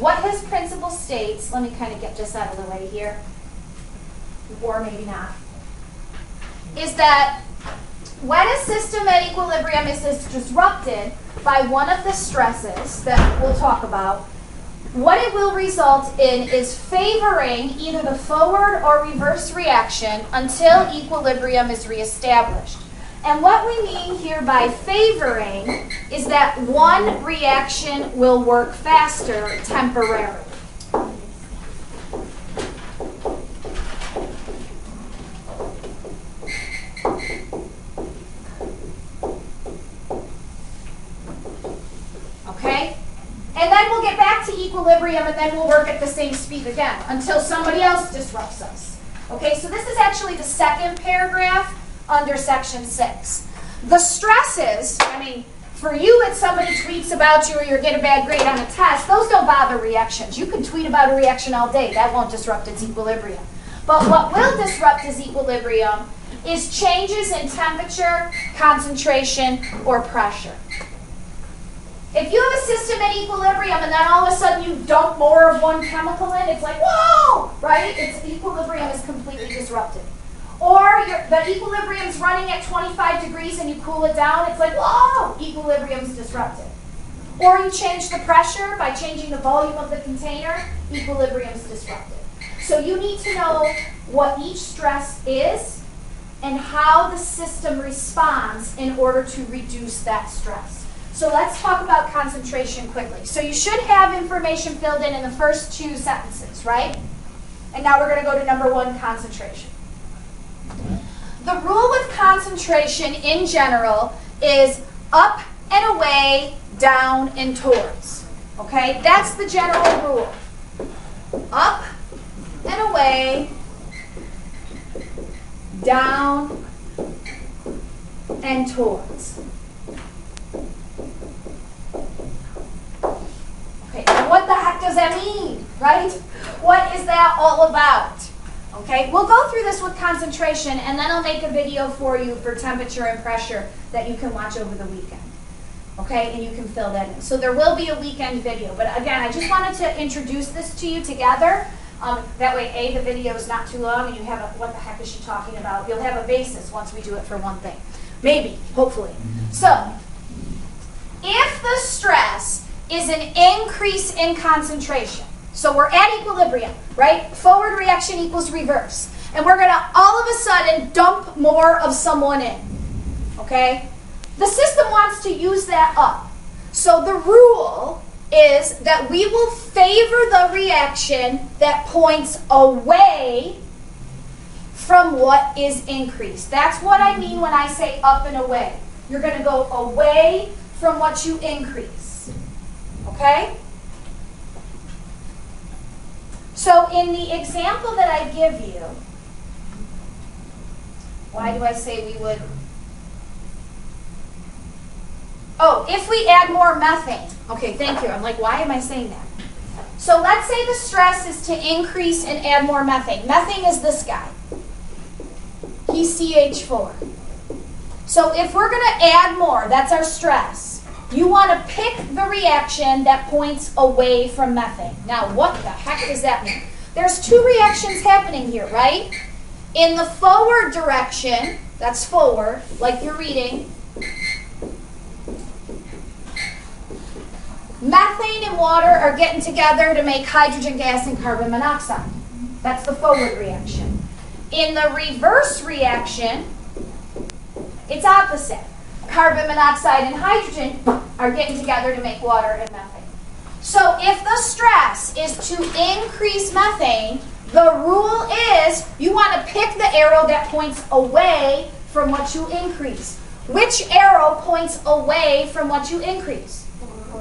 what his principle states, let me kind of get this out of the way here, or maybe not, is that when a system at equilibrium is disrupted by one of the stresses that we'll talk about, what it will result in is favoring either the forward or reverse reaction until equilibrium is reestablished. And what we mean here by favoring is that one reaction will work faster temporarily. Okay? And then we'll get back to equilibrium and then we'll work at the same speed again until somebody else disrupts us. Okay, so this is actually the second paragraph under section 6. The stresses, I mean, for you if somebody tweets about you or you get a bad grade on a test, those don't bother reactions. You can tweet about a reaction all day. That won't disrupt its equilibrium. But what will disrupt its equilibrium is changes in temperature, concentration, or pressure. If you have a system at equilibrium and then all of a sudden you dump more of one chemical in, it's like, whoa, right? Its equilibrium is completely disrupted. Or the equilibrium is running at 25 degrees and you cool it down, it's like, whoa, equilibrium is disrupted. Or you change the pressure by changing the volume of the container, equilibrium is disrupted. So you need to know what each stress is and how the system responds in order to reduce that stress. So let's talk about concentration quickly. So you should have information filled in the first 2 sentences, right? And now we're going to go to number 1, concentration. The rule with concentration in general is up and away, down and towards. Okay? That's the general rule. Up and away, down and towards. Okay, now what the heck does that mean, right? What is that all about? Okay, we'll go through this with concentration and then I'll make a video for you for temperature and pressure that you can watch over the weekend. Okay, and you can fill that in. So there will be a weekend video, but again, I just wanted to introduce this to you together. That way, the video is not too long and you have a, what the heck is she talking about? You'll have a basis once we do it for one thing. Maybe, hopefully. So, if the stress is an increase in concentration, so we're at equilibrium, right? Forward reaction equals reverse. And we're going to all of a sudden dump more of someone in, okay? The system wants to use that up. So the rule is that we will favor the reaction that points away from what is increased. That's what I mean when I say up and away. You're going to go away from what you increase, okay? So in the example that I give you, why do I say we would? Oh, if we add more methane. Okay, thank you. I'm like, why am I saying that? So let's say the stress is to increase and add more methane. Methane is this guy. He's CH4. So if we're going to add more, that's our stress. You want to pick the reaction that points away from methane. Now, what the heck does that mean? There's 2 reactions happening here, right? In the forward direction, that's forward, like you're reading, methane and water are getting together to make hydrogen gas and carbon monoxide. That's the forward reaction. In the reverse reaction, it's opposite. Carbon monoxide and hydrogen are getting together to make water and methane. So if the stress is to increase methane, the rule is you want to pick the arrow that points away from what you increase. Which arrow points away from what you increase?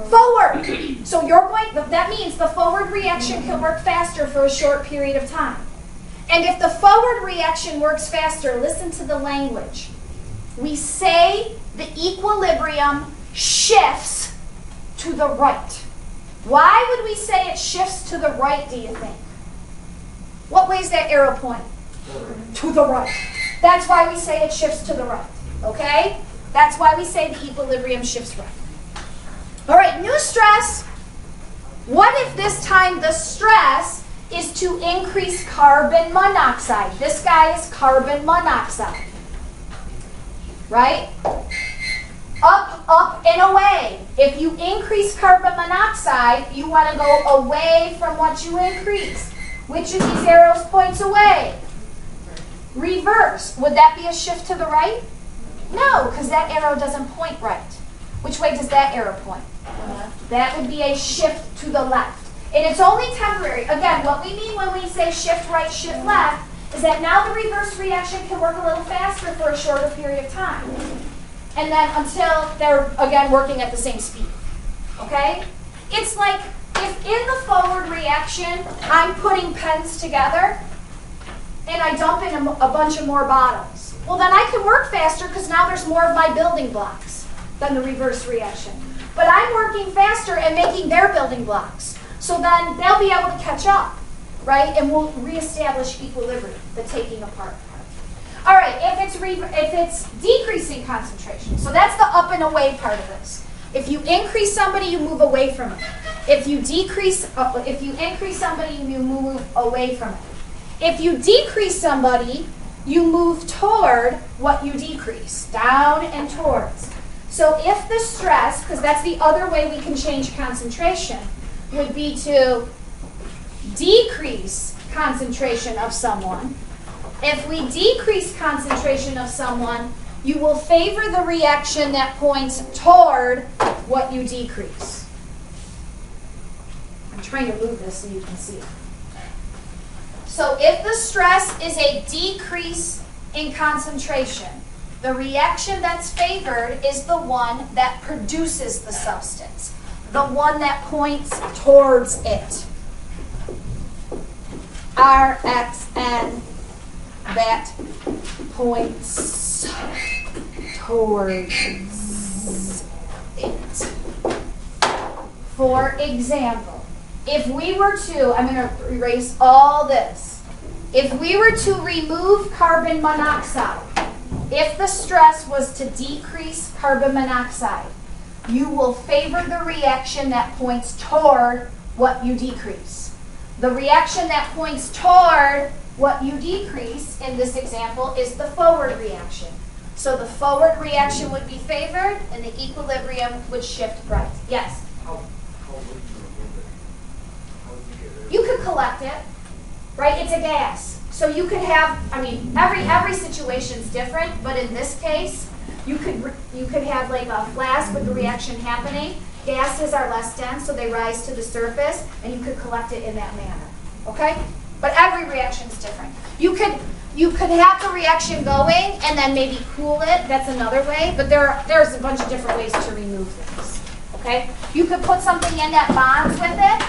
Forward. So you're going, that means the forward reaction can work faster for a short period of time. And if the forward reaction works faster, listen to the language. We say the equilibrium shifts to the right. Why would we say it shifts to the right, do you think? What way is that arrow point? To the right. That's why we say it shifts to the right. Okay? That's why we say the equilibrium shifts right. All right, new stress. What if this time the stress is to increase carbon monoxide? This guy is carbon monoxide, right? Up, up, and away. If you increase carbon monoxide, you want to go away from what you increase. Which of these arrows points away? Reverse. Would that be a shift to the right? No, because that arrow doesn't point right. Which way does that arrow point? That would be a shift to the left. And it's only temporary. Again, what we mean when we say shift right, shift left, is that now the reverse reaction can work a little faster for a shorter period of time. And then until they're, again, working at the same speed. Okay? It's like if in the forward reaction, I'm putting pens together, and I dump in a bunch of more bottles. Well, then I can work faster because now there's more of my building blocks than the reverse reaction. But I'm working faster and making their building blocks. So then they'll be able to catch up, right? And we'll reestablish equilibrium, the taking apart part. All right, if it's decreasing concentration, so that's the up and away part of this. If you increase somebody, you move away from it. If you increase somebody, you move away from it. If you decrease somebody, you move toward what you decrease, down and towards. So if the stress, because that's the other way we can change concentration, would be to decrease concentration of someone. If we decrease concentration of someone, you will favor the reaction that points toward what you decrease. I'm trying to move this so you can see it. So if the stress is a decrease in concentration, the reaction that's favored is the one that produces the substance, the one that points towards it. RXN, that points towards it. For example, if we were to, I'm going to erase all this. If we were to remove carbon monoxide, if the stress was to decrease carbon monoxide, you will favor the reaction that points toward what you decrease. The reaction that points toward what you decrease in this example is the forward reaction. So the forward reaction would be favored and the equilibrium would shift right. Yes? How would you remove it? How would you get rid of it? You could collect it, right? It's a gas. So you could have, I mean, every situation's different, but in this case, you could have like a flask with the reaction happening. Gases are less dense, so they rise to the surface, and you could collect it in that manner. Okay? But every reaction is different. You could have the reaction going and then maybe cool it. That's another way. But there's a bunch of different ways to remove things. Okay? You could put something in that bonds with it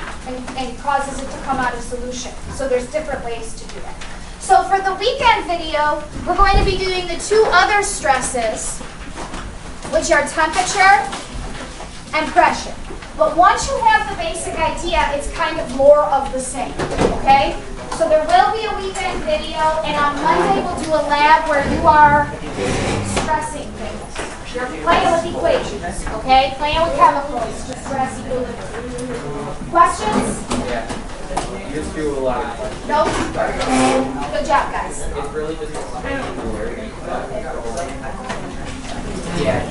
and causes it to come out of solution. So there's different ways to do it. So for the weekend video, we're going to be doing the two other stresses, which are temperature and pressure. But once you have the basic idea, it's kind of more of the same, okay? So there will be a weekend video, and on Monday we'll do a lab where you are stressing things. You're playing with equations, okay? Playing with chemicals to stress equilibrium. Questions? Yeah. You just do a lot of questions. Nope. Good job, guys. It's really just yeah.